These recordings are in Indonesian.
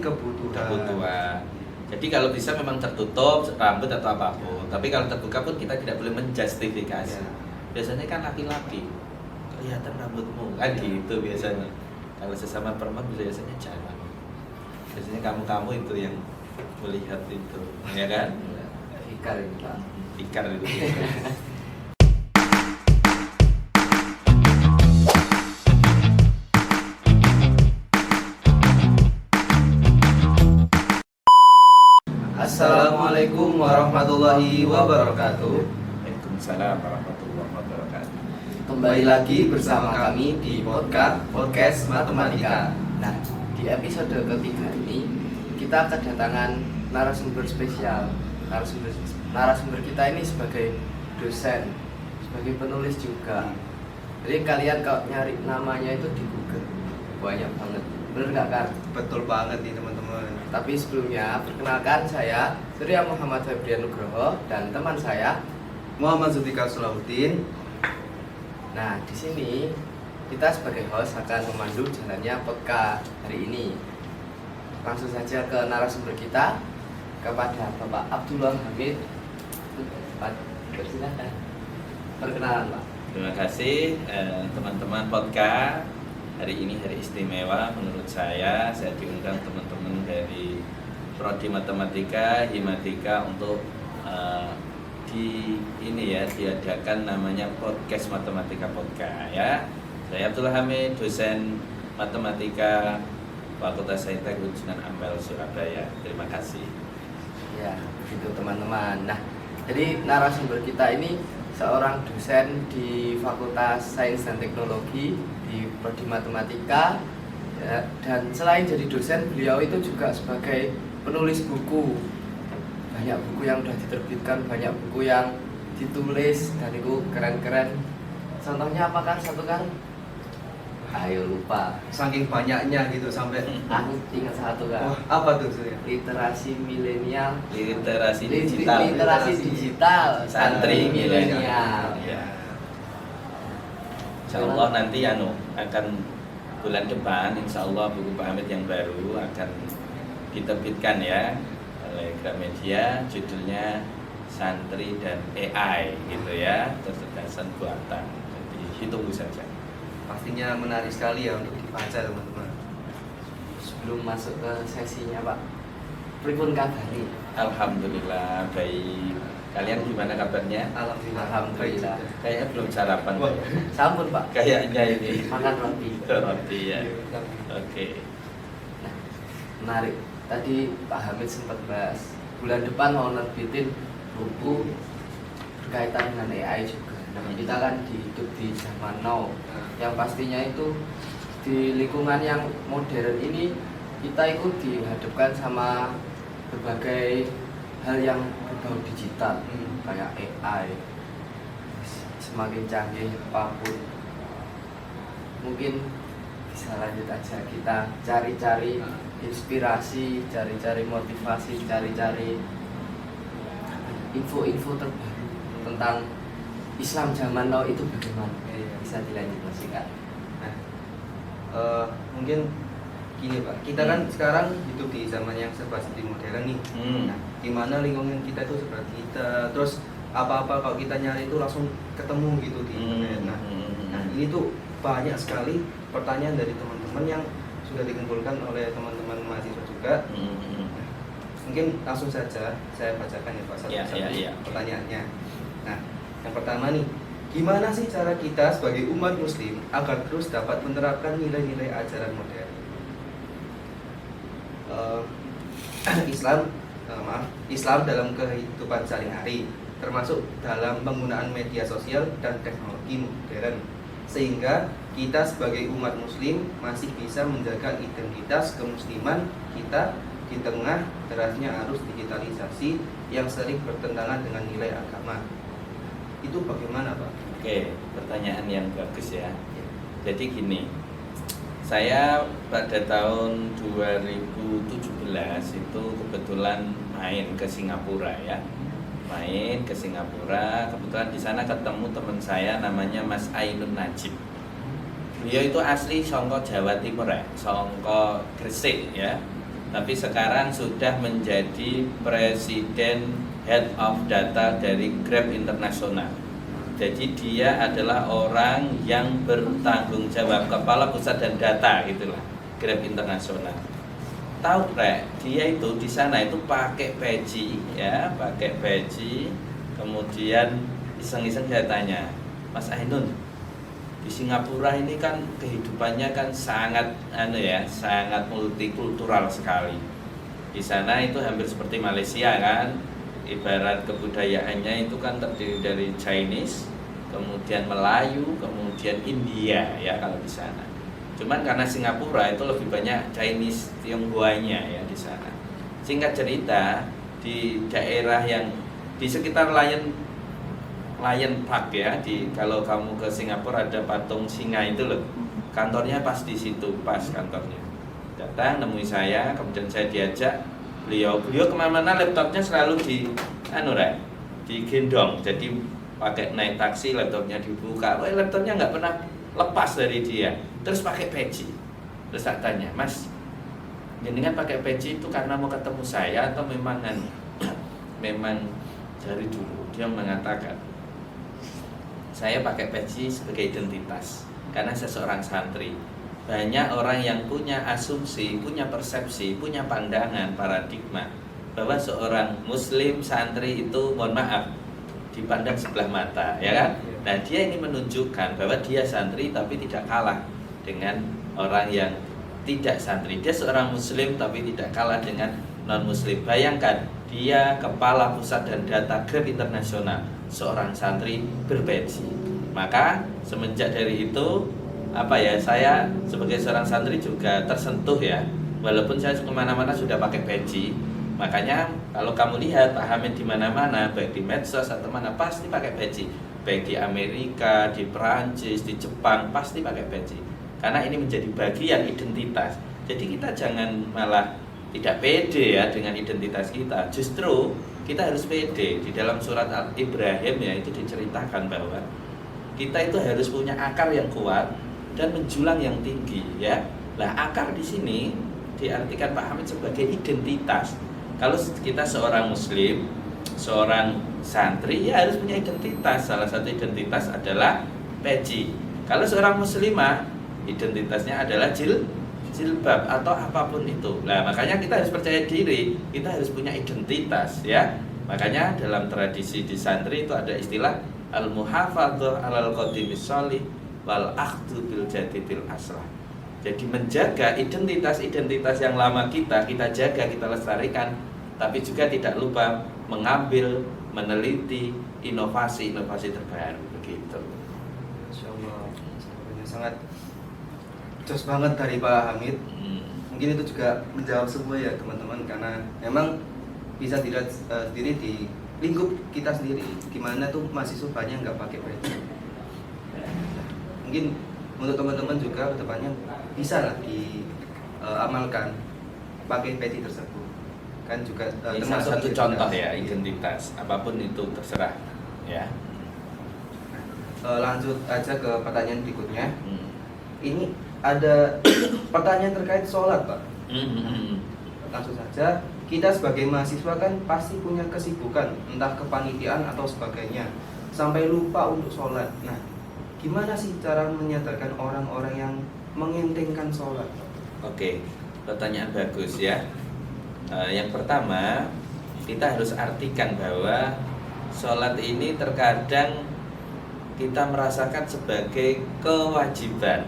kebutuhan. Jadi kalau bisa memang tertutup rambut atau apapun. Tapi kalau terbuka pun kita tidak boleh menjustifikasi. Biasanya kan laki-laki kelihatan rambutmu kan gitu biasanya. Kalau sesama perempuan biasanya jangan. Biasanya kamu itu yang melihat itu, ya kan? Ikar itu Pak. Ikar itu. Assalamualaikum warahmatullahi wabarakatuh. Waalaikumsalam warahmatullahi wabarakatuh. Kembali lagi bersama kami di podcast Matematika. Nah, di episode ketiga ini kita kedatangan narasumber spesial. Narasumber kita ini sebagai dosen, sebagai penulis juga. Jadi kalian kalau nyari namanya itu di Google banyak banget. Bener nggak Kak? Betul banget nih teman-teman. Tapi sebelumnya perkenalkan saya Surya Muhammad Febrian Nugroho dan teman saya Muhammad Zulfikar Salahuddin. Nah, di sini kita sebagai host akan memandu jalannya podcast hari ini. Langsung saja ke narasumber kita, kepada Bapak Abdullah Hamid. Pak, persilakan. Perkenalan, Pak. Terima kasih teman-teman podcast. Hari ini hari istimewa menurut saya diundang teman-teman dari Prodi Matematika, Himatika untuk diadakan namanya podcast Matematika Podcast ya. Saya Abdullah Hamid, dosen Matematika Fakultas Saintek Sunan Ampel Surabaya. Terima kasih. Ya, begitu teman-teman. Nah, jadi narasumber kita ini seorang dosen di Fakultas Sains dan Teknologi di Prodi Matematika ya, dan selain jadi dosen beliau itu juga sebagai penulis buku. Banyak buku yang sudah diterbitkan, banyak buku yang ditulis dan itu keren-keren. Contohnya apa Kak? Satu Kak? Ayo lupa. Saking banyaknya gitu sampai Aku ingat satu Kak. wah, apa tuh Surya? Literasi milenial. Literasi digital. Literasi digital. Santri milenial. Ya. Insya Allah nanti akan bulan depan Insya Allah buku Pak Hamid yang baru akan diterbitkan ya oleh Gramedia, judulnya Santri dan AI gitu ya, kecerdasan buatan. Jadi tunggu saja. Pastinya menarik sekali ya untuk dibaca teman-teman. Sebelum masuk ke sesinya Pak, pripun kabari? Alhamdulillah baik. Kalian gimana kabarnya? Alhamdulillah. Baik juga. Kayaknya belum sarapan. Wah. Sampun Pak. Kayaknya ini Makan roti. roti ya. Oke. Nah, menarik. Tadi Pak Hamid sempat bahas bulan depan mau nerbitin buku berkaitan dengan AI juga. Nah, kita kan hidup di zaman now, yang pastinya itu di lingkungan yang modern ini kita itu dihadapkan sama berbagai hal yang berbau digital, kayak AI. Semakin canggih apapun, mungkin bisa lanjut aja kita cari-cari inspirasi, cari-cari motivasi, cari-cari info-info terbaru tentang Islam zaman now itu bagaimana. Bisa dilanjut Mas Kak. Nah, mungkin gini Pak, kita kan sekarang hidup di zaman yang serba modern nih. Nah, dimana lingkungan kita itu seperti kita, terus apa-apa kalau kita nyari itu langsung ketemu gitu di internet. Nah, ini tuh banyak sekali pertanyaan dari teman-teman yang sudah dikumpulkan oleh teman-teman mahasiswa juga. Mungkin langsung saja saya bacakan ya Pak satu-satu pertanyaannya. Nah, yang pertama nih, gimana sih cara kita sebagai umat muslim agar terus dapat menerapkan nilai-nilai ajaran modern? Islam dalam kehidupan sehari-hari, termasuk dalam penggunaan media sosial dan teknologi modern, sehingga kita sebagai umat muslim masih bisa menjaga identitas kemusliman kita di tengah derasnya arus digitalisasi yang sering bertentangan dengan nilai agama. Itu bagaimana Pak? Oke, pertanyaan yang bagus ya. Jadi gini, saya pada tahun 2017 itu kebetulan main ke Singapura ya. Main ke Singapura, kebetulan di sana ketemu teman saya namanya Mas Ainun Najib. Beliau itu asli songko Jawa Timur ya, songko Gresik ya. tapi sekarang sudah menjadi presiden head of data dari Grab Internasional. Jadi dia adalah orang yang bertanggung jawab, kepala pusat dan data itulah Grab Internasional. Tahu Rek, dia itu di sana itu pakai peci ya, pakai peci. Kemudian iseng-iseng saya tanya, Mas Ainun, di Singapura ini kan kehidupannya kan sangat sangat multikultural sekali. Di sana itu hampir seperti Malaysia kan, ibarat kebudayaannya itu kan terdiri dari Chinese, kemudian Melayu, kemudian India ya kalau di sana. Cuman karena Singapura itu lebih banyak Chinese Tionghoanya ya di sana. Singkat cerita, di daerah yang di sekitar Lion Park ya, kalau kamu ke Singapura ada patung singa itu loh, kantornya pas di situ, pas kantornya. Datang nemui saya, kemudian saya diajak, beliau kemana-mana laptopnya selalu digendong, jadi pakai naik taksi laptopnya dibuka, laptopnya nggak pernah lepas dari dia, terus pakai peci. Terus saya tanya, Mas, jenengan pakai peci itu karena mau ketemu saya atau memang dari dulu? Dia mengatakan, saya pakai peci sebagai identitas karena saya seorang santri. Banyak orang yang punya asumsi, punya persepsi, punya pandangan, paradigma bahwa seorang muslim santri itu, mohon maaf, dipandang sebelah mata, ya kan? Nah, dia ini menunjukkan bahwa dia santri tapi tidak kalah dengan orang yang tidak santri. Dia seorang muslim tapi tidak kalah dengan non-muslim. Bayangkan, dia kepala pusat dan data Grab Internasional, seorang santri berpeci. Maka semenjak dari itu saya sebagai seorang santri juga tersentuh ya, walaupun saya kemana-mana sudah pakai peci. Makanya kalau kamu lihat Pak Hamid di mana-mana, baik di medsos atau mana, pasti pakai peci. Baik di Amerika, di Perancis, di Jepang, pasti pakai peci. Karena ini menjadi bagian identitas. Jadi kita jangan malah tidak pede ya dengan identitas kita. Justru kita harus pede. Di dalam surat Al-Ibrahim ya itu diceritakan bahwa kita itu harus punya akar yang kuat dan menjulang yang tinggi ya. Nah, akar di sini diartikan Pak Hamid sebagai identitas. Kalau kita seorang muslim, seorang santri ya harus punya identitas. Salah satu identitas adalah peci. Kalau seorang muslimah, identitasnya adalah jilbab atau apapun itu. Nah, makanya kita harus percaya diri, kita harus punya identitas ya. Makanya dalam tradisi di santri itu ada istilah al-muhafadzah 'alal qadimis shalih wal akhdhu bil jadidil aslah. Jadi menjaga identitas yang lama kita jaga, kita lestarikan, tapi juga tidak lupa mengambil, meneliti inovasi terbaru begitu. Insyaallah, sangat jos banget dari Pak Hamid. Mungkin itu juga menjawab semua ya teman-teman, karena memang bisa dilihat sendiri di lingkup kita sendiri gimana tuh mahasiswa banyak nggak pakai peci. Mungkin untuk teman-teman juga kedepannya bisa lah diamalkan pakai peci tersebut, kan juga termasuk satu contoh ya identitas apapun itu terserah ya. Lanjut aja ke pertanyaan berikutnya. Ini ada pertanyaan terkait sholat, Pak. Langsung saja, kita sebagai mahasiswa kan pasti punya kesibukan, entah kepanitiaan atau sebagainya, sampai lupa untuk sholat. Nah, gimana sih cara menyadarkan orang-orang yang mengentengkan sholat? Oke, pertanyaan bagus ya. Yang pertama, kita harus artikan bahwa sholat ini terkadang kita merasakan sebagai kewajiban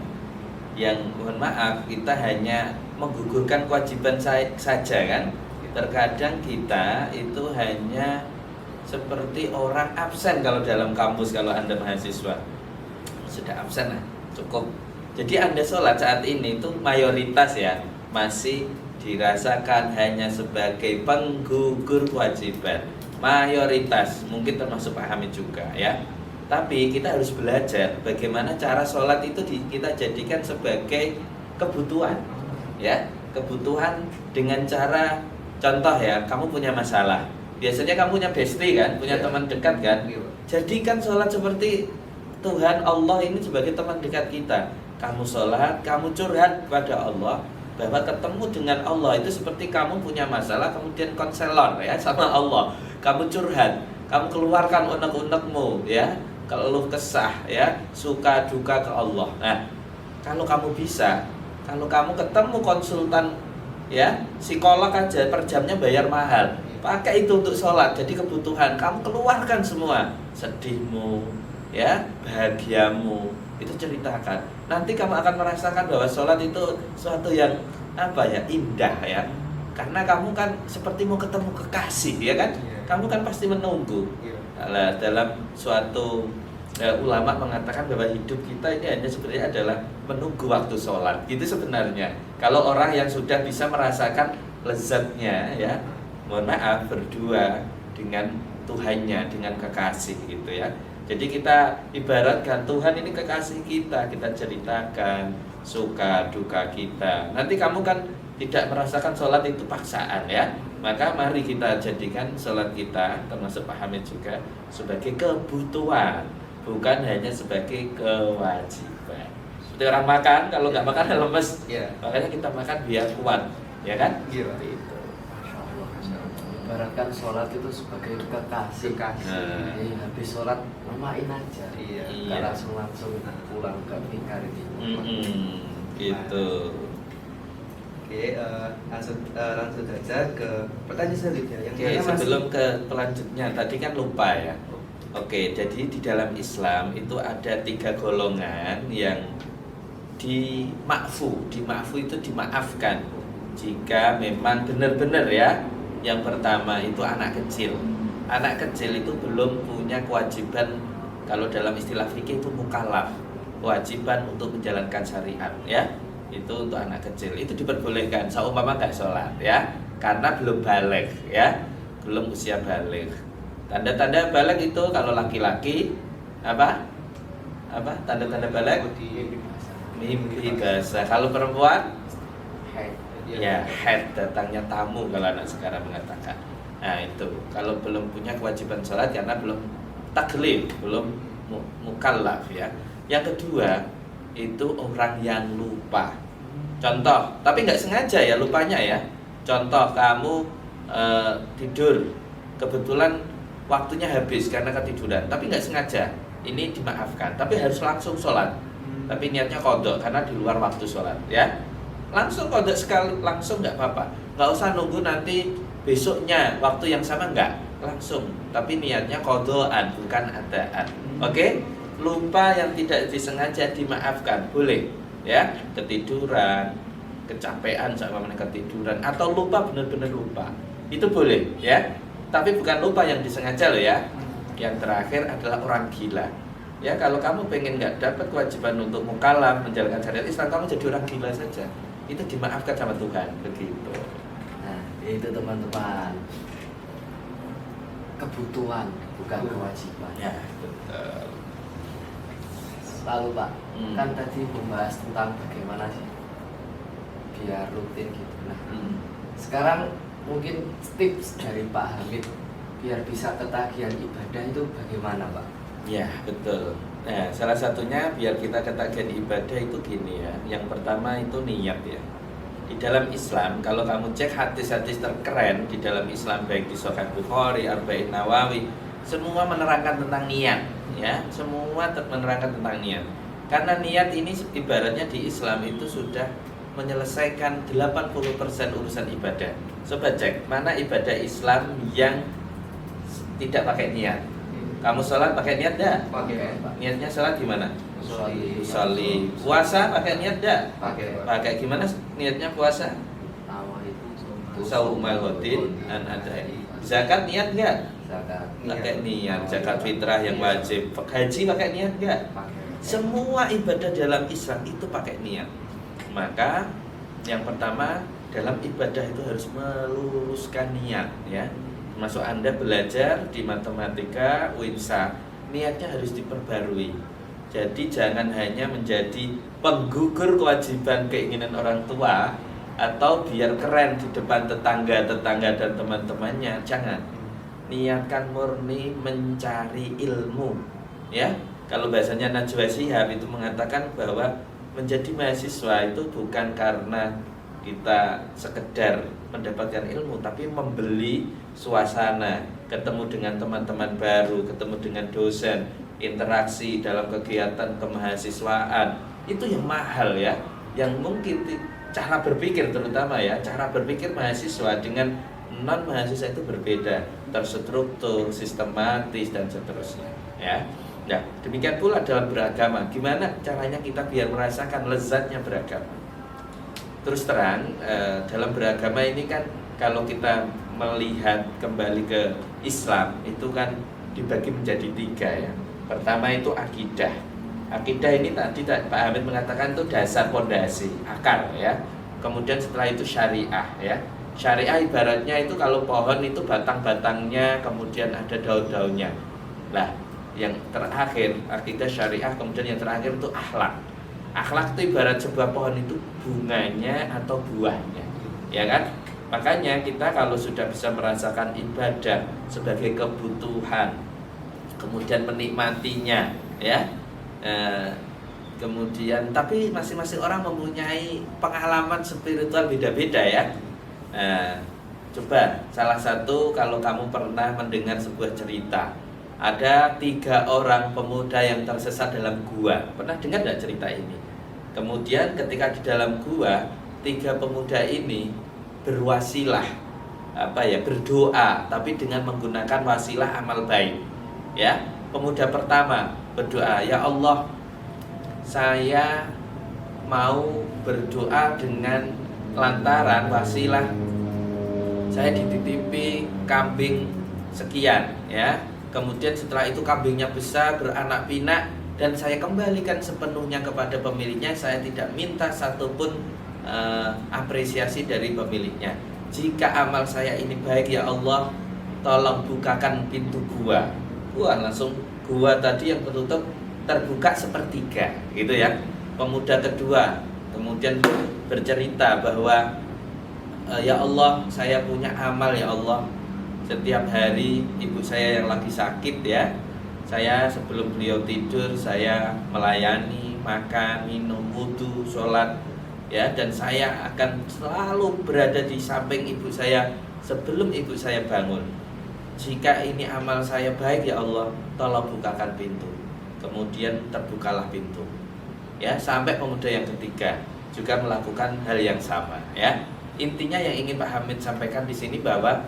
yang, mohon maaf, kita hanya menggugurkan kewajiban saja kan. Terkadang kita itu hanya seperti orang absen kalau dalam kampus, kalau Anda mahasiswa sudah absen lah, cukup. Jadi Anda sholat saat ini itu mayoritas ya masih dirasakan hanya sebagai penggugur kewajiban. Mayoritas, mungkin termasuk Pak Hamid juga ya. Tapi kita harus belajar bagaimana cara sholat itu kita jadikan sebagai kebutuhan ya. Kebutuhan dengan cara, contoh ya, kamu punya masalah, biasanya kamu punya bestie kan, punya teman dekat kan. Jadikan sholat seperti Tuhan Allah ini sebagai teman dekat kita. Kamu sholat, kamu curhat kepada Allah, bahwa ketemu dengan Allah itu seperti kamu punya masalah kemudian konselor ya sama Allah. Kamu curhat, kamu keluarkan unek-unekmu ya, keluh kesah ya, suka duka ke Allah. Nah, kalau kamu bisa, kalau kamu ketemu konsultan ya, psikolog aja per jamnya bayar mahal. Pakai itu untuk sholat, jadi kebutuhan. Kamu keluarkan semua sedihmu, ya, bahagiamu, itu ceritakan. Nanti kamu akan merasakan bahwa sholat itu suatu yang apa ya, indah ya. Karena kamu kan seperti mau ketemu kekasih, ya kan? Kamu kan pasti menunggu. Nah, dalam suatu ulama mengatakan bahwa hidup kita ini hanya sebenarnya adalah menunggu waktu sholat. Itu sebenarnya. Kalau orang yang sudah bisa merasakan lezatnya, ya, mohon maaf, berdua dengan Tuhannya, dengan kekasih gitu ya. Jadi kita ibaratkan Tuhan ini kekasih kita ceritakan suka duka kita. Nanti kamu kan tidak merasakan sholat itu paksaan ya. Maka mari kita jadikan sholat kita, termasuk Pak Hamid juga, sebagai kebutuhan, bukan hanya sebagai kewajiban. Seperti orang makan, kalau nggak makan lemes, makanya kita makan biar kuat, ya kan? Seperti itu. Ibaratkan sholat itu sebagai kekasih. Jadi habis sholat memain aja. Nggak langsung pulang ke tikar ini. Gitu. Oke, langsung saja ke pertanyaan selanjutnya. Sebelum ke pelanjutnya, tadi kan lupa ya. Oke, jadi di dalam Islam itu ada 3 golongan yang dimakfu itu dimaafkan jika memang benar-benar ya. Yang pertama itu anak kecil. Anak kecil itu belum punya kewajiban, kalau dalam istilah fikih itu mukallaf, kewajiban untuk menjalankan syariat ya. Itu untuk anak kecil, itu diperbolehkan seumpama nggak sholat ya, karena belum balik ya, belum usia balik. Tanda-tanda balik itu kalau laki-laki apa tanda-tanda balik? Mimpi basah. Kalau perempuan ya head, datangnya tamu kalau anak sekarang mengatakan. Nah itu kalau belum punya kewajiban sholat karena belum taklif, belum mukallaf ya. Yang kedua itu orang yang lupa. Contoh, tapi nggak sengaja ya lupanya ya. Contoh kamu tidur, kebetulan waktunya habis karena ketiduran, tapi nggak sengaja, ini dimaafkan. Tapi harus langsung sholat. Tapi niatnya qadha karena di luar waktu sholat ya. Langsung qadha sekali, langsung nggak apa-apa. Nggak usah nunggu nanti besoknya waktu yang sama, nggak, langsung. Tapi niatnya qadhaan bukan adaan. Oke? Lupa yang tidak disengaja dimaafkan, boleh ya. Ketiduran, kecapean sama ketiduran, atau lupa benar-benar lupa, itu boleh ya. Tapi bukan lupa yang disengaja loh ya. Yang terakhir adalah orang gila. Ya, kalau kamu pengen nggak dapat kewajiban untuk mukallaf menjalankan syariat Islam, kamu jadi orang gila saja. Itu dimaafkan sama Tuhan, begitu. Nah, itu teman-teman, kebutuhan bukan kewajiban. Ya, betul. Lalu Pak, kan tadi membahas tentang bagaimana sih biar rutin gitu. Nah, sekarang mungkin tips dari Pak Hamid biar bisa ketagihan ibadah itu bagaimana Pak? Ya, betul. Nah, salah satunya biar kita ketagihan ibadah itu gini ya. Yang pertama itu niat ya. Di dalam Islam, kalau kamu cek hadis-hadis terkeren di dalam Islam, baik di Sahih Bukhari, Arba'in Nawawi, semua menerangkan tentang niat ya. Semua menerangkan tentang niat. Karena niat ini ibaratnya di Islam itu sudah menyelesaikan 80% urusan ibadah. Coba cek, mana ibadah Islam yang tidak pakai niat? Kamu sholat pakai niat dah? Pakai. Niatnya sholat gimana? Sholli. Puasa pakai niat dah? Pakai. Pakai gimana niatnya puasa? Tawa itu Saumal wadin an adai. Zakat niat enggak? zakat. Pakai niat. Zakat fitrah yang wajib. Haji pakai niat enggak? Semua ibadah dalam Islam itu pakai niat. Maka yang pertama dalam ibadah itu harus meluruskan niat ya. Termasuk Anda belajar di matematika, UINSA, niatnya harus diperbarui. Jadi jangan hanya menjadi penggugur kewajiban keinginan orang tua atau biar keren di depan tetangga-tetangga dan teman-temannya. Jangan. Niatkan murni mencari ilmu. Ya. Kalau bahasanya Najwa Shihab itu mengatakan bahwa menjadi mahasiswa itu bukan karena kita sekedar mendapatkan ilmu, tapi membeli suasana, ketemu dengan teman-teman baru, ketemu dengan dosen, interaksi dalam kegiatan kemahasiswaan, itu yang mahal ya, yang mungkin cara berpikir terutama ya, cara berpikir mahasiswa dengan non mahasiswa itu berbeda, terstruktur, sistematis dan seterusnya ya. Nah, demikian pula dalam beragama, gimana caranya kita biar merasakan lezatnya beragama. Terus terang, dalam beragama ini kan kalau kita melihat kembali ke Islam, itu kan dibagi menjadi 3 ya. Pertama itu akidah. Akidah ini tadi Pak Hamid mengatakan itu dasar pondasi, akar ya. Kemudian setelah itu syariah ya. Syariah ibaratnya itu kalau pohon itu batang-batangnya, kemudian ada daun-daunnya. Lah, yang terakhir akidah syariah, kemudian yang terakhir itu akhlak. Akhlak itu ibarat sebuah pohon itu bunganya atau buahnya, ya kan? Makanya kita kalau sudah bisa merasakan ibadah sebagai kebutuhan, kemudian menikmatinya, ya. Kemudian tapi masing-masing orang mempunyai pengalaman spiritual beda-beda ya. Coba salah satu, kalau kamu pernah mendengar sebuah cerita, ada 3 orang pemuda yang tersesat dalam gua. Pernah dengar tidak cerita ini? Kemudian ketika di dalam gua, 3 pemuda ini berwasilah, berdoa, tapi dengan menggunakan wasilah amal baik. Ya, pemuda pertama berdoa, ya Allah, saya mau berdoa dengan lantaran wasilah saya dititipi kambing sekian, ya. Kemudian setelah itu kambingnya besar, beranak pinak, dan saya kembalikan sepenuhnya kepada pemiliknya. Saya tidak minta satupun apresiasi dari pemiliknya. Jika amal saya ini baik, ya Allah, tolong bukakan pintu gua. Wah, langsung gua tadi yang tertutup terbuka sepertiga, gitu ya. Pemuda kedua kemudian bercerita bahwa ya Allah, saya punya amal ya Allah. Setiap hari ibu saya yang lagi sakit ya, saya sebelum beliau tidur saya melayani, makan, minum, wudu, sholat ya, dan saya akan selalu berada di samping ibu saya sebelum ibu saya bangun. Jika ini amal saya baik ya Allah, tolong bukakan pintu. Kemudian terbukalah pintu. Ya, sampai pemuda yang ketiga juga melakukan hal yang sama ya. Intinya yang ingin Pak Hamid sampaikan di sini bahwa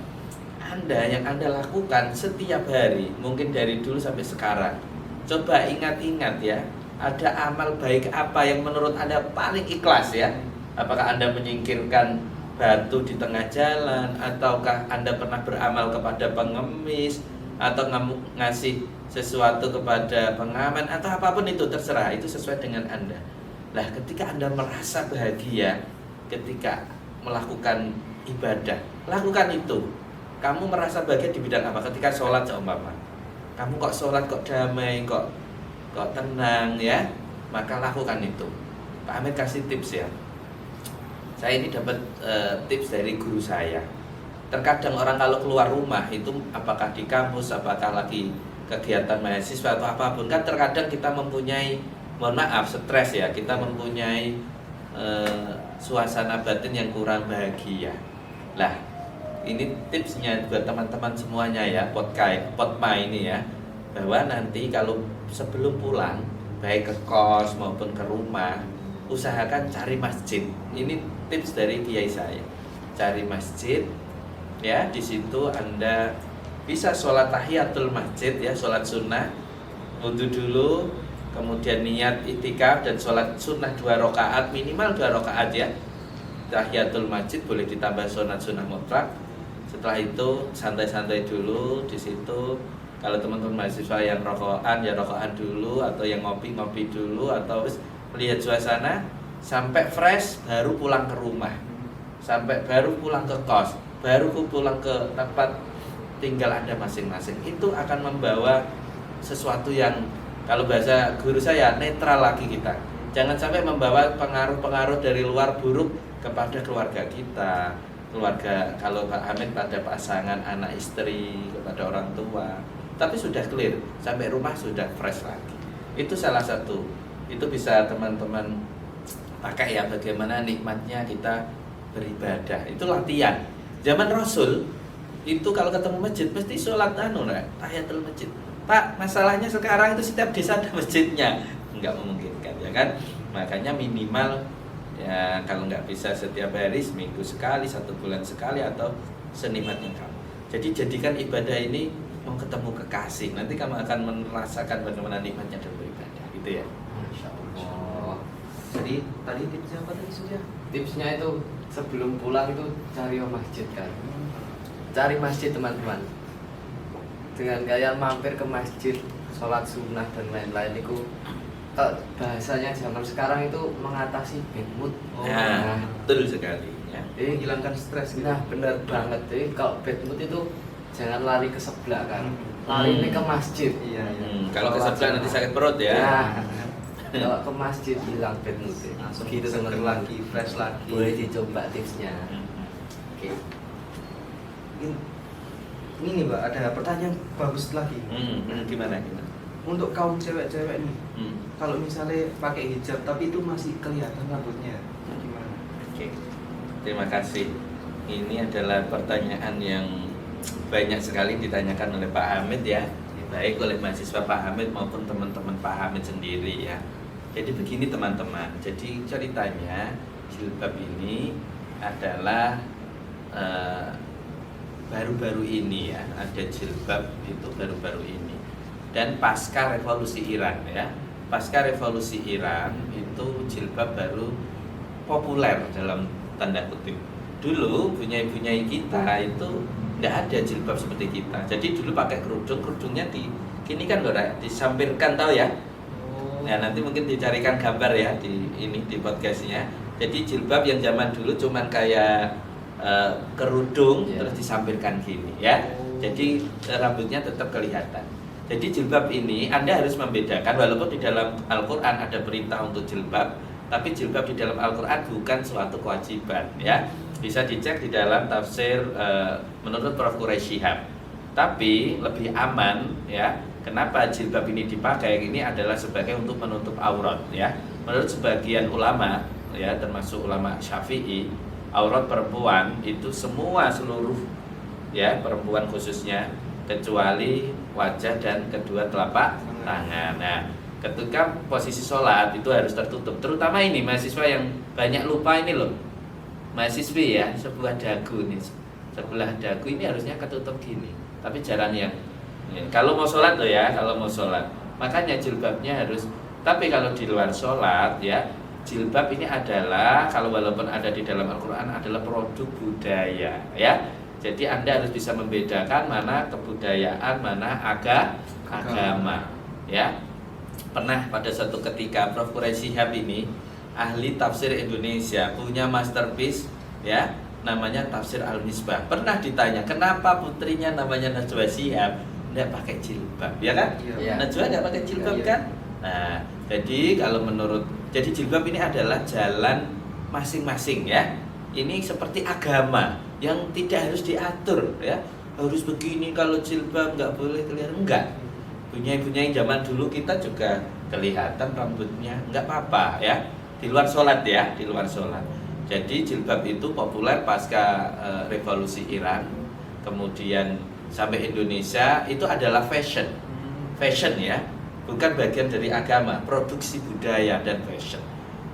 yang Anda lakukan setiap hari, mungkin dari dulu sampai sekarang, coba ingat-ingat ya, ada amal baik apa yang menurut Anda paling ikhlas ya? Apakah Anda menyingkirkan batu di tengah jalan, ataukah Anda pernah beramal kepada pengemis, atau ngasih sesuatu kepada pengamen, atau apapun itu, terserah, itu sesuai dengan Anda. Nah, ketika Anda merasa bahagia ketika melakukan ibadah, lakukan itu. Kamu merasa bahagia di bidang apa? Ketika sholat seumpama, kamu kok sholat kok damai, kok tenang ya, maka lakukan itu. Pak Hamid kasih tips ya. Saya ini dapat tips dari guru saya. Terkadang orang kalau keluar rumah itu, apakah di kampus, apakah lagi kegiatan mahasiswa atau apapun, kan terkadang kita mempunyai, mohon maaf, stres ya, kita mempunyai suasana batin yang kurang bahagia. Lah, ini tipsnya buat teman-teman semuanya ya, potma ini ya, bahwa nanti kalau sebelum pulang, baik ke kos maupun ke rumah, usahakan cari masjid. Ini tips dari kiai saya. Cari masjid ya, di situ Anda bisa sholat tahiyatul masjid ya, sholat sunnah, wudu dulu, kemudian niat itikaf dan sholat sunnah 2 rakaat, minimal 2 rakaat ya. Tahiyatul masjid boleh ditambah sunnah mutlak. Setelah itu santai-santai dulu di situ. Kalau teman-teman mahasiswa yang rokokan ya rokokan dulu, atau yang ngopi dulu, atau melihat suasana sampai fresh baru pulang ke rumah, sampai baru pulang ke kos, baru pulang ke tempat tinggal Anda masing-masing. Itu akan membawa sesuatu yang, kalau bahasa guru saya, netral lagi kita. Jangan sampai membawa pengaruh-pengaruh dari luar buruk kepada keluarga kita. Keluarga, kalau Pak Hamid pada pasangan, anak istri, kepada orang tua. Tapi sudah clear, sampai rumah sudah fresh lagi. Itu salah satu. Itu bisa teman-teman pakai ya, bagaimana nikmatnya kita beribadah, itu latihan. Zaman Rasul itu kalau ketemu masjid mesti sholat tahiyatul masjid. Pak, masalahnya sekarang itu setiap desa ada masjidnya, nggak memungkinkan ya kan. Makanya minimal ya kalau nggak bisa setiap hari, seminggu sekali, 1 bulan sekali, atau senikmatnya kamu. Jadi jadikan ibadah ini mau ketemu kekasih, nanti kamu akan merasakan bagaimana nikmatnya dalam beribadah, gitu ya. Masya Allah. Jadi tadi tipsnya apa tadi Surya? Tipsnya itu sebelum pulang itu cari masjid kan. Cari masjid teman-teman. Dengan kalian mampir ke masjid, sholat sunnah dan lain-lain itu bahasanya zaman sekarang itu mengatasi bad mood. Nah, betul sekali ya. Menghilangkan stres gitu. Nah, benar banget. Jadi kalau bad mood itu jangan lari ke sebelah kan. Lari ini ke masjid. Iya, iya. Kalau ke sebelah nanti sakit perut ya. Nah, kalau ke masjid hilang bad mood. Langsung Gitu seger teman-teman. lagi, fresh lagi. Boleh dicoba tipsnya. Oke. Ini nih Mbak, ada pertanyaan bagus lagi. Gimana? Untuk kaum cewek-cewek nih, Hmm. kalau misalnya pakai hijab tapi itu masih kelihatan rambutnya, gimana? Oke, terima kasih. Ini adalah pertanyaan yang banyak sekali ditanyakan oleh Pak Hamid ya, baik oleh mahasiswa Pak Hamid maupun teman-teman Pak Hamid sendiri ya. Jadi begini teman-teman, jadi ceritanya jilbab ini adalah baru-baru ini ya, ada jilbab itu baru-baru ini. Dan pasca revolusi Iran ya, pasca revolusi Iran itu jilbab baru populer dalam tanda kutip. Dulu bunyai-bunyai kita itu tidak ada jilbab seperti kita. Jadi dulu pakai kerudungnya kini kan loh, disampirkan, tahu ya? Nah, nanti mungkin dicarikan gambar ya di podcastnya. Jadi jilbab yang zaman dulu cuman kayak kerudung terus disampirkan gini ya. Jadi rambutnya tetap kelihatan. Jadi jilbab ini Anda harus membedakan, walaupun di dalam Al-Quran ada perintah untuk jilbab, tapi jilbab di dalam Al-Quran bukan suatu kewajiban ya. Bisa dicek di dalam tafsir menurut Prof. Quraisy Shihab. Tapi lebih aman ya. Kenapa jilbab ini dipakai? Ini adalah sebagai untuk menutup aurat ya. Menurut sebagian ulama ya, termasuk ulama Syafi'i, aurat perempuan itu seluruh ya, perempuan khususnya, kecuali wajah dan kedua telapak tangan. Nah, ketika posisi sholat itu harus tertutup. Terutama ini mahasiswa yang banyak lupa ini loh, mahasiswi ya, sebelah dagu ini harusnya ketutup gini, tapi jarang yang kalau mau sholat loh ya, kalau mau sholat makanya jilbabnya harus. Tapi kalau di luar sholat ya, jilbab ini adalah, kalau walaupun ada di dalam Al-Quran, adalah produk budaya ya. Jadi Anda harus bisa membedakan mana kebudayaan, mana agama ya. Pernah pada suatu ketika Prof. Quraisy Shihab ini ahli tafsir Indonesia, punya masterpiece ya, namanya Tafsir Al-Misbah. Pernah ditanya kenapa putrinya namanya Najwa Shihab tidak pakai jilbab, ya kan? Iya. Najwa nggak pakai jilbab Iya. kan? Nah, jadi jadi jilbab ini adalah jalan masing-masing ya. Ini seperti agama yang tidak harus diatur ya. Harus begini, kalau jilbab nggak boleh kelihatan, enggak. Bunyai-bunyai zaman dulu kita juga kelihatan rambutnya, nggak apa-apa ya. Di luar sholat ya, di luar sholat. Jadi jilbab itu populer pasca revolusi Iran, kemudian sampai Indonesia, itu adalah fashion ya, bukan bagian dari agama, produksi budaya dan fashion.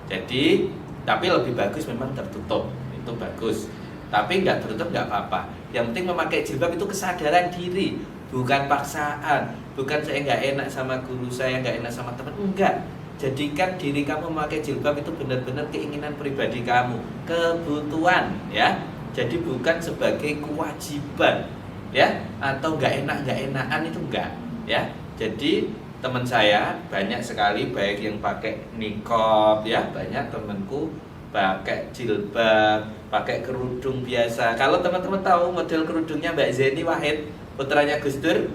Jadi, tapi lebih bagus memang tertutup, itu bagus. Tapi nggak tertutup nggak apa-apa. Yang penting memakai jilbab itu kesadaran diri, bukan paksaan. Bukan saya nggak enak sama guru saya, nggak enak sama teman, enggak. Jadikan diri kamu memakai jilbab itu benar-benar keinginan pribadi kamu, kebutuhan ya. Jadi bukan sebagai kewajiban ya, atau nggak enakan itu enggak ya. Jadi teman saya banyak sekali, baik yang pakai niqab ya, banyak temanku pakai jilbab, pakai kerudung biasa. Kalau teman-teman tahu model kerudungnya Mbak Zeni Wahid, putranya Gus Dur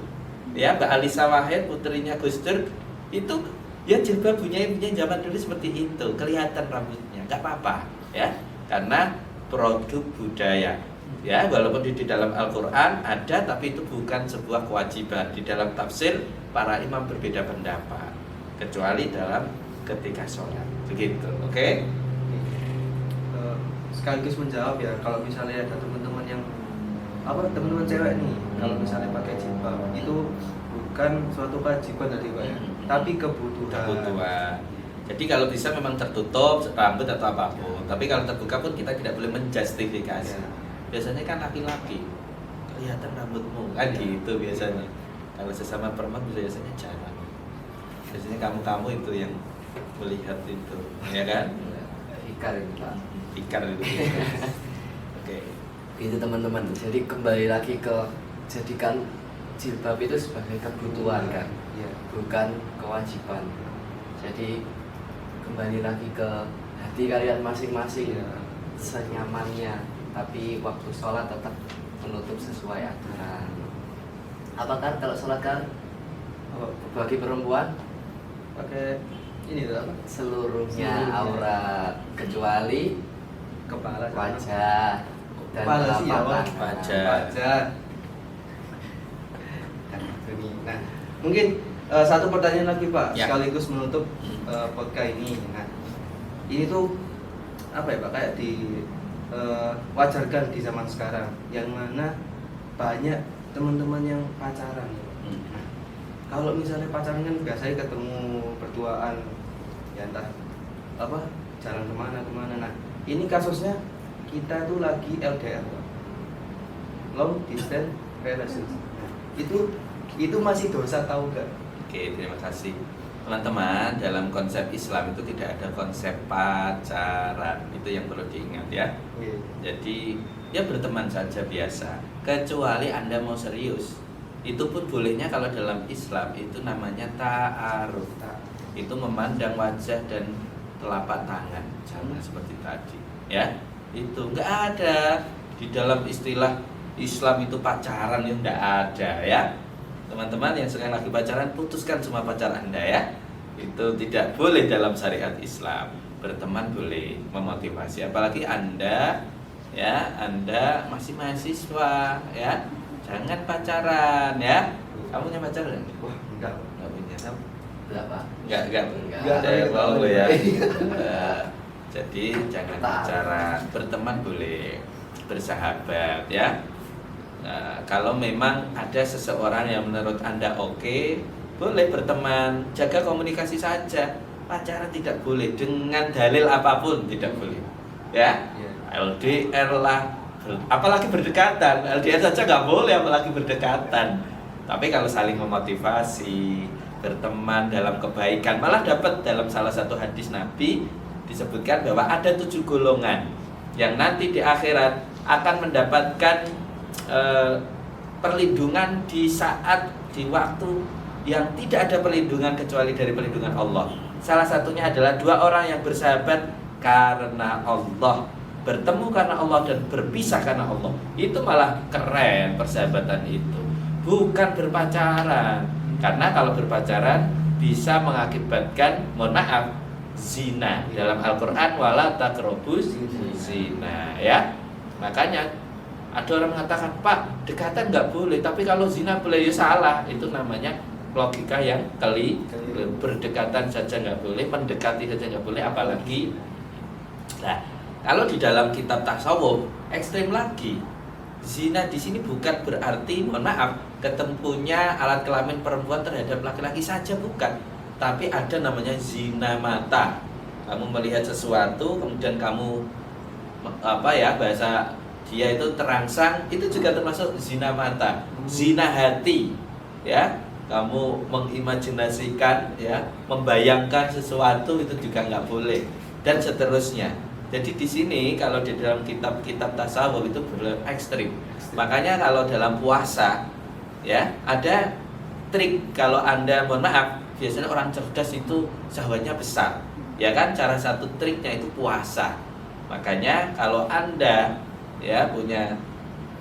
ya, Mbak Alisa Wahid, putrinya Gus Dur, itu ya jilbab punya zaman dulu seperti itu, kelihatan rambutnya, nggak apa-apa ya, karena produk budaya ya. Walaupun di dalam Al-Quran ada, tapi itu bukan sebuah kewajiban. Di dalam tafsir para imam berbeda pendapat, kecuali dalam ketika sholat begitu. Oke? sekaligus menjawab ya, kalau misalnya ada teman-teman yang teman-teman cewek nih, kalau misalnya pakai jilbab itu bukan suatu kewajiban tadi Pak ya, tapi kebutuhan. Jadi kalau bisa memang tertutup rambut atau apapun, tapi kalau terbuka pun kita tidak boleh menjustifikasi. Ya. Biasanya kan laki-laki kelihatan rambutmu kan gitu biasanya. Kalau sesama perempuan biasanya jangan. Biasanya kamu itu yang melihat itu, ya kan? Ikar ini Pak. Ikar itu. Oke. Itu teman-teman. Jadi kembali lagi ke jadikan jilbab itu sebagai kebutuhan kan, Iya. bukan kewajiban. Jadi kembali lagi ke hati kalian masing-masing, Iya. senyamannya. Tapi waktu sholat tetap menutup sesuai aturan. Apakah kalau sholat kan bagi perempuan Pakai ini tuh apa? seluruhnya Seluruhnya. aurat kecuali Kepala, wajah dan Kepala sih ya, telapak Pak. tangan. Wajah. Nah, mungkin satu pertanyaan lagi Pak, Ya. sekaligus menutup podcast ini. Nah, ini tuh apa ya Pak, kayak wajarkan di zaman sekarang, yang mana banyak teman-teman yang pacaran. Nah, kalau misalnya pacaran kan biasanya ketemu berduaan, ya entah jalan kemana. Nah, ini kasusnya kita tuh lagi LDR, Pak. Long distance relationship. Nah, itu masih dosa, tahu nggak? Oke, terima kasih. Teman-teman, dalam konsep Islam itu tidak ada konsep pacaran. Itu yang perlu diingat ya. Iya. Jadi, ya berteman saja biasa. Kecuali Anda mau serius. Itu pun bolehnya kalau dalam Islam itu namanya ta'aruf. Itu memandang wajah dan telapak tangan. Jangan seperti tadi, ya. Itu nggak ada di dalam istilah Islam itu pacaran, yang nggak ada ya. Teman-teman yang sekarang lagi pacaran, putuskan semua pacar Anda ya. Itu tidak boleh dalam syariat Islam. Berteman boleh, memotivasi. Apalagi Anda masih mahasiswa ya. Jangan pacaran ya. Kamu punya pacar nggak? Wah, enggak. Nggak punya. Kamu? Berapa? Enggak. Enggak. Saya mau lo ya. Enggak. Jadi jangan pacaran, berteman boleh, bersahabat ya. Nah, kalau memang ada seseorang yang menurut Anda oke, boleh berteman, jaga komunikasi saja. Pacaran tidak boleh dengan dalil apapun, tidak boleh. Ya, Iya. LDR lah, apalagi berdekatan. LDR saja nggak boleh, apalagi berdekatan. Tapi kalau saling memotivasi, berteman dalam kebaikan, malah dapat dalam salah satu hadis Nabi disebutkan bahwa ada 7 golongan yang nanti di akhirat akan mendapatkan perlindungan di waktu yang tidak ada perlindungan kecuali dari perlindungan Allah. Salah satunya adalah 2 orang yang bersahabat karena Allah, bertemu karena Allah dan berpisah karena Allah. Itu malah keren persahabatan itu, bukan berpacaran. Karena kalau berpacaran bisa mengakibatkan, mohon maaf, zina. Dalam Al-Quran, wala taqrabuz zina ya. Makanya ada orang mengatakan, Pak, dekatan nggak boleh, tapi kalau zina boleh. Ya salah, itu namanya logika yang keliru. Berdekatan saja nggak boleh, mendekati saja nggak boleh, apalagi. Nah, kalau di dalam kitab tasawuf ekstrem lagi. Zina di sini bukan berarti, mohon maaf, ketemunya alat kelamin perempuan terhadap laki-laki saja, bukan. Tapi ada namanya zina mata. Kamu melihat sesuatu, kemudian kamu bahasa dia itu terangsang, itu juga termasuk zina mata. Zina hati, ya. Kamu mengimajinasikan, ya, membayangkan sesuatu, itu juga nggak boleh, dan seterusnya. Jadi di sini kalau di dalam kitab-kitab tasawuf itu ekstrim. Makanya kalau dalam puasa, ya, ada trik. Kalau Anda, mohon maaf, biasanya orang cerdas itu syahwatnya besar, ya kan? Cara satu triknya itu puasa. Makanya kalau Anda punya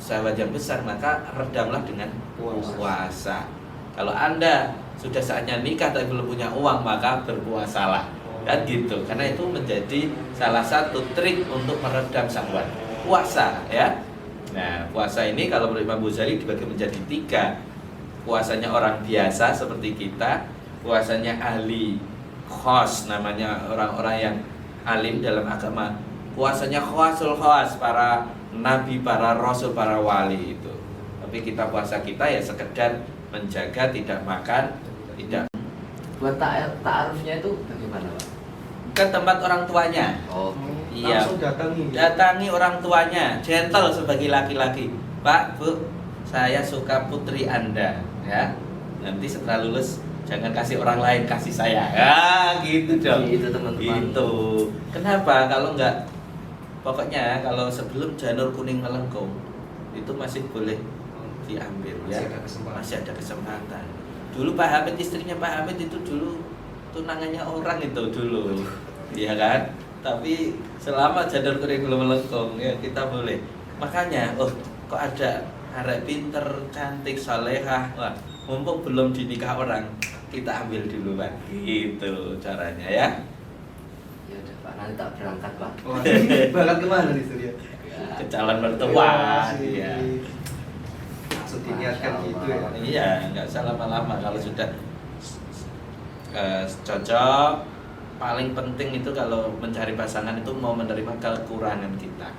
syahwat yang besar, maka redamlah dengan puasa. Kalau Anda sudah saatnya nikah tapi belum punya uang, maka berpuasalah. Kan gitu. Karena itu menjadi salah satu trik untuk meredam syahwat. Puasa ya. Nah, puasa ini kalau menurut Imam Ghazali dibagi menjadi 3. Puasanya orang biasa seperti kita, puasanya ahli khos, namanya orang-orang yang alim dalam agama puasanya khawasul khawas para nabi, para rasul, para wali itu. Tapi kita puasa kita ya sekedar menjaga tidak makan, tidak. Buat ta'arufnya itu bagaimana, Pak? Ke tempat orang tuanya. Oh. Iya. Langsung datangi. Datangi orang tuanya, gentle sebagai laki-laki. Pak, Bu, saya suka putri Anda, ya. Nanti setelah lulus jangan kasih orang lain, kasih saya. Ya, gitu dong. Itu teman-teman. Itu. Kenapa? Kalau enggak, pokoknya kalau sebelum janur kuning melengkung itu masih boleh diambil, Masih ya. ada kesempatan. Masih ada kesempatan. Dulu Pak Hamid, istrinya Pak Hamid itu dulu tunangannya orang itu dulu, iya kan? Tapi selama janur kuning belum melengkung, ya kita boleh. Makanya, oh kok ada arek pinter, cantik, salehah, wah, mumpung belum dinikah orang, kita ambil dulu Pak. Gitu caranya ya. Ya udah Pak, nanti tak berangkat Pak. Oh, berangkat kemana nih Surya? Ke calon mertua, sih. iya. Langsung diniatkan gitu ya. Iya, nggak usah lama-lama kalau sudah cocok. Paling penting itu kalau mencari pasangan itu mau menerima kekurangan kita.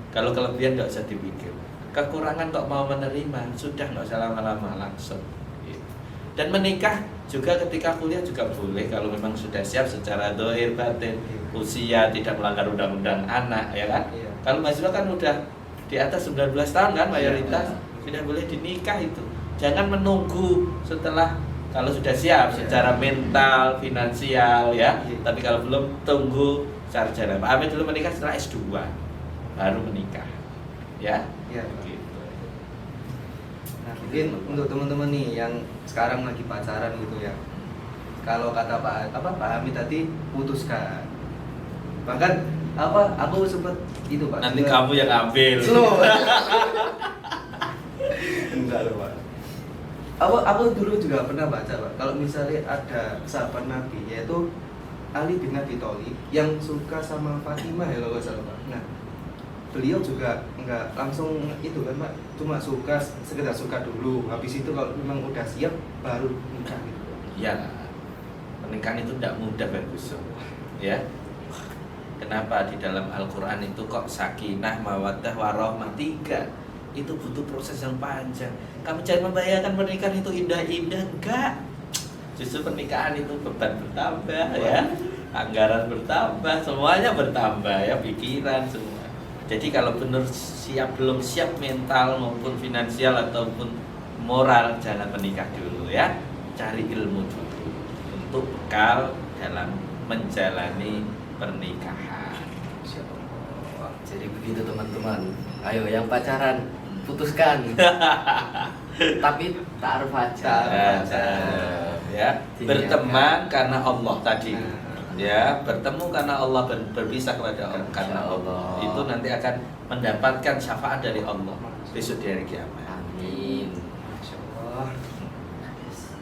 Kalau kelebihan nggak usah dipikir. Kekurangan kok mau menerima, sudah nggak usah lama-lama, langsung. Gitu. Dan menikah juga ketika kuliah juga boleh kalau memang sudah siap secara dohir batin, usia tidak melanggar undang-undang anak, ya kan? Iya. Kalau mahasiswa kan udah di atas 19 tahun kan mayoritas, Iya. tidak boleh dinikah itu. Jangan menunggu setelah kalau sudah siap secara mental, finansial ya. Tapi kalau belum, tunggu sarjana. Pak Hamid dulu menikah setelah S2 baru menikah. Ya. Iya. Gitu. Nah, mungkin untuk teman-teman nih yang sekarang lagi pacaran gitu ya. Kalau kata Pak Hamid tadi putuskan. Bahkan aku sempet itu Pak. Nanti juga- kamu yang ambil. Slow. Enggak loh Pak. Aku dulu juga pernah baca Pak. Kalau misalnya ada sahabat Nabi yaitu Ali bin Abi Thalib yang suka sama Fatimah ya kalau nggak salah Pak. Nah, beliau juga nggak langsung itu kan Pak, cuma suka sekedar suka dulu. Habis itu kalau memang udah siap baru nikah gitu. Ya, pernikahan itu tidak mudah bagus. Ya. Kenapa di dalam Al-Quran itu kok sakinah, mawaddah, warahmah 3? Itu butuh proses yang panjang. Kamu jangan membayangkan pernikahan itu indah-indah, enggak. Justru pernikahan itu beban bertambah ya, anggaran bertambah, semuanya bertambah ya, pikiran semua. Jadi kalau benar belum siap mental maupun finansial ataupun moral, jangan menikah dulu ya. Cari ilmu dulu untuk bekal dalam menjalani pernikahan. Jadi begitu teman-teman. Ayo yang pacaran putuskan. Tapi ta'aruf aja. Ya, berteman karena Allah tadi. Ya, bertemu karena Allah, berpisah kepada Allah karena Allah. Itu nanti akan mendapatkan syafaat dari Allah besok di hari kiamat. Amin. Masya Allah.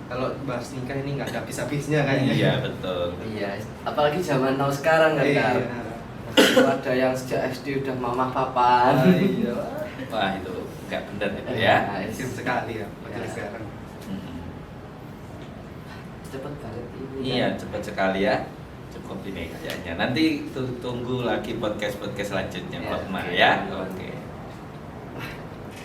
Kalau bahas nikah ini nggak ada habis-habisnya kayaknya. Iya, betul. Iya, apalagi zaman now sekarang kan. Iya. Kak. Ada yang sejak SD udah mamah papan. Iya. Wah, itu nggak benar itu ya. Ekstrim sekali ya, Ya. sekarang. Cepet banget ini. Iya, cepat sekali ya. Cukup ini kayaknya. Nanti tunggu lagi podcast selanjutnya, Ya, Pak Mar oke. ya. Oke.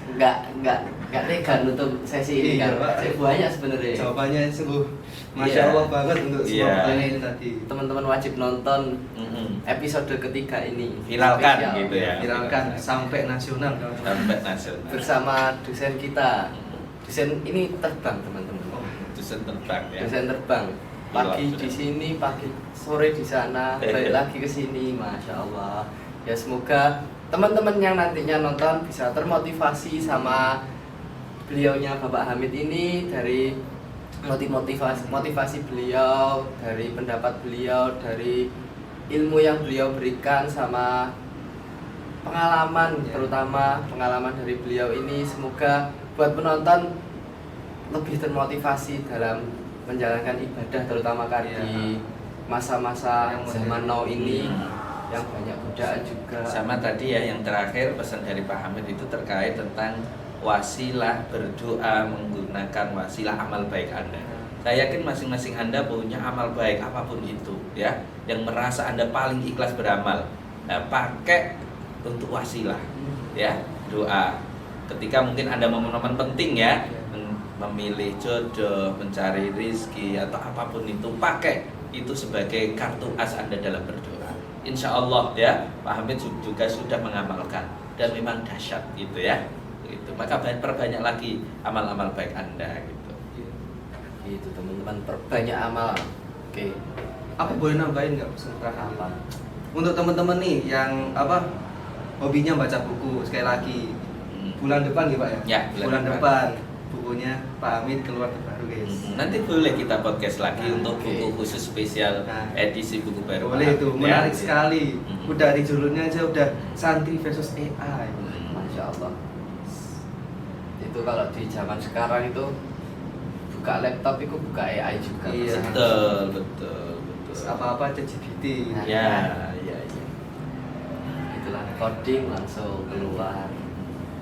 Enggak tega nutup sesi ini Iya, kan. Pak. Banyak sebenarnya. Jawabannya sungguh Masya Iya. Allah banget untuk semua Iya. pertanyaan ini tadi. Teman-teman wajib nonton Mm-mm. episode ketiga ini. Viralkan Spesial. gitu ya. Viralkan sampai nasional. Sampai nasional. Bersama dosen kita. Dosen ini terbang teman-teman. Oh, Dosen terbang ya. Dosen terbang. Pagi Pilot, di ya. sini, pagi sore di sana, balik lagi ke sini, masya Allah. Ya semoga teman-teman yang nantinya nonton bisa termotivasi sama beliaunya Bapak Hamid ini, dari motivasi beliau, dari pendapat beliau, dari ilmu yang beliau berikan sama pengalaman, Ya. terutama pengalaman dari beliau ini. Semoga buat penonton lebih termotivasi dalam menjalankan ibadah, terutama kan Ya. di masa-masa Yang zaman now ini Hmm. yang banyak godaan juga. Sama tadi ya yang terakhir pesan dari Pak Hamid itu terkait tentang wasilah berdoa menggunakan wasilah amal baik Anda. Saya yakin masing-masing Anda punya amal baik apapun itu ya, yang merasa Anda paling ikhlas beramal. Nah, pakai untuk wasilah ya, doa. Ketika mungkin ada momen-momen penting ya, memilih jodoh, mencari rizki atau apapun itu, pakai itu sebagai kartu as Anda dalam berdoa. Insya Allah ya, Pak Hamid juga sudah mengamalkan dan memang dahsyat gitu ya. Gitu. Maka perbanyak lagi amal-amal baik Anda gitu. Gitu teman-teman, perbanyak amal. Oke. Apa boleh nambahin nggak pesan terakhir? Apa? Untuk teman-teman nih yang hobinya baca buku, sekali lagi bulan depan ya Pak ya? Ya, bulan depan bukunya Pak Hamid keluar terbaru guys. Nanti boleh kita podcast lagi untuk oke. buku khusus spesial edisi buku baru. Boleh itu, Ya. menarik sekali. Mm. Udah dari judulnya aja udah santri versus AI. Masya Allah. Itu kalau di zaman sekarang itu buka laptop itu buka AI juga. Iya. Betul. Apa-apa aja GPT. Nah. Ya. Itulah coding langsung keluar.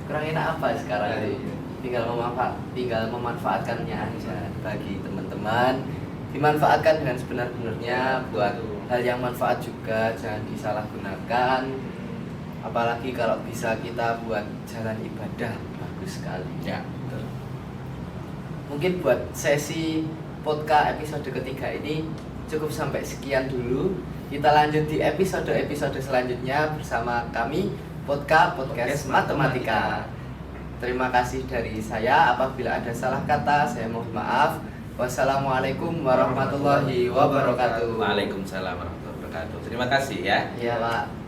Kurang enak apa sekarang Ya, ini? iya. Tinggal memanfaatkannya aja bagi teman-teman. Dimanfaatkan dengan sebenar-benarnya buat hal yang manfaat juga, jangan disalahgunakan. Apalagi kalau bisa kita buat jalan ibadah, bagus sekali. Ya. Betul. Mungkin buat sesi podcast episode ketiga ini cukup sampai sekian dulu. Kita lanjut di episode selanjutnya bersama kami Podcast Matematika. Terima kasih dari saya. Apabila ada salah kata, saya mohon maaf. Wassalamualaikum warahmatullahi wabarakatuh. Waalaikumsalam warahmatullahi wabarakatuh. Terima kasih ya. Iya, Pak.